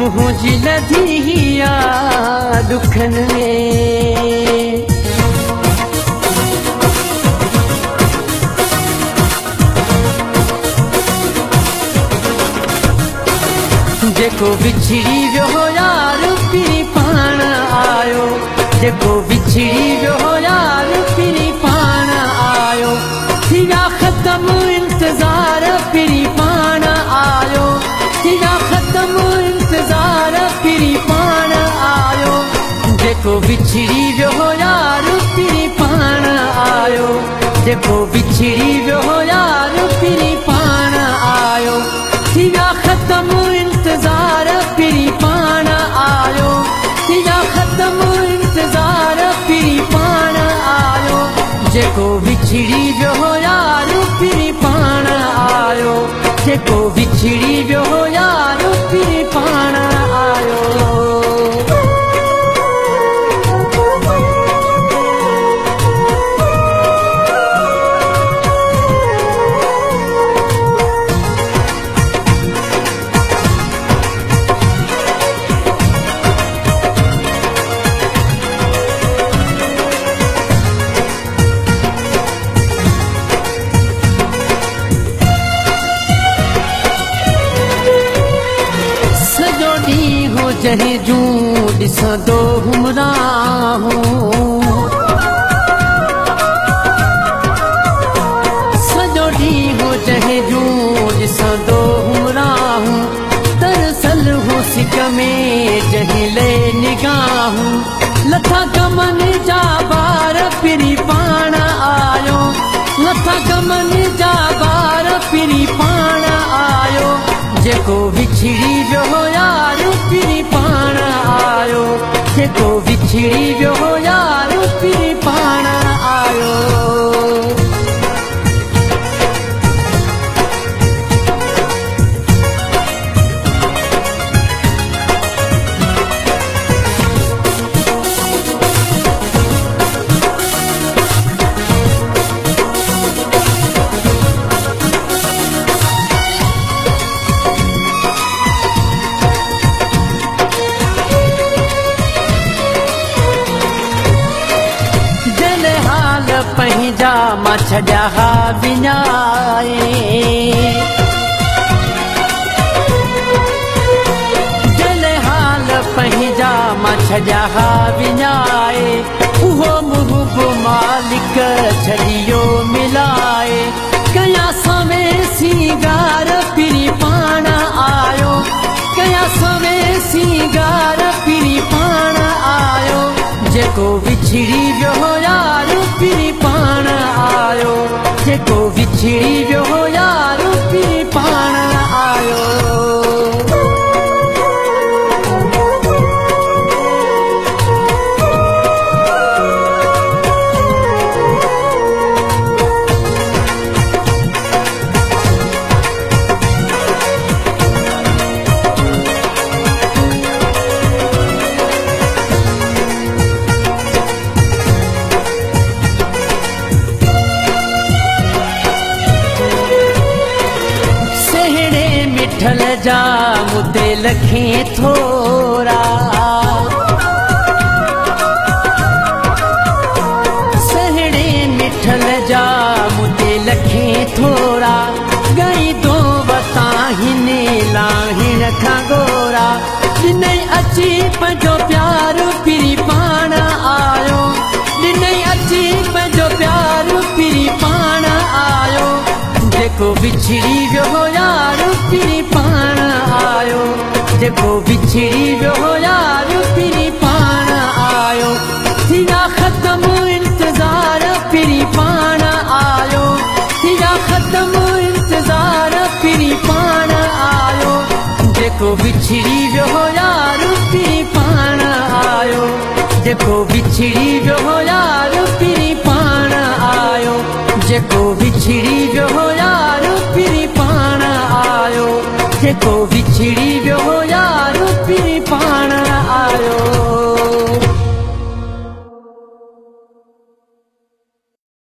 मुंहिंजी लधी आ दुखनि में। जेको बिछड़ी वियो यार पिरी पाण आयो, जेको बिछड़ी वियो यार पिरी पाण आयो। थिया ख़त्म इंतज़ार पिरी पाण आयो, थिया ख़त्म इंतज़ार पिरी पाण आयो। जेको बिछड़ी वियो यार पिरी पाण आयो, जेको बिछड़ी वियो यार पिरी पाण आयो। थिया ख़त्म इंतज़ार पिरी पाण आयो, थिया ख़त्म इंतज़ार पिरी पाण आयो। जेको बिछड़ी वियो यार पिरी पाण आयो, जेको बिछड़ी वियो यार पिरी पाण आयो। जहीं जूं ॾिसंदो हुमराहूं, सॼो ॾींहुं जहीं जूं ॾिसंदो हुमराहूं। दरअसल हो सिक में जहीं ले निगाहूं। लथा गमन जा बार पिरी पाण आयो, लथा गमन जा बार पिरी पाण आयो। जेको बिछड़ी वियो यार पिरी पाण आयो, जेको बिछड़ी वियो यार पिरी पाण आयो। पंहिंजा मां छॾिया हा विञाए, दिल हाल पंहिंजा मां छॾिया हा विञाए। उहो मुहब मालिक छॾियो मिलाए। कया सवे सिंगार पिरी पाण आयो, कया सवे सिंगार पिरी पाण आयो। जेको बिछड़ी वियो यार पिरी पाण आयो, जेको बिछड़ी वियो यार पिरी पाण आयो। मिठल जा मुते लखें थोरा, सहड़े मिठल जा मुते लखें थोरा। गई दो वता हिन लाहिण खां गोरा। ॾिनई अची पंहिंजो प्यार पिरी पाण आयो, ॾिनई अची पंहिंजो प्यार पिरी पाण आयो। जेको बिछड़ी वियो यार पिरी पाण आयो, जेको बिछड़ी वियो यार पिरी पाण आयो। थिया ख़त्म इंतज़ार पिरी पाण आयो, थिया ख़त्म इंतज़ार पिरी पाण आयो। जेको बिछड़ी वियो यार पिरी पाण आयो, जेको बिछड़ी वियो यार पिरी पाण आयो। जेको बिछड़ी वियो यार पिरी पाण आयो, जेको बिछड़ी वियो यार पिरी पाण आयो।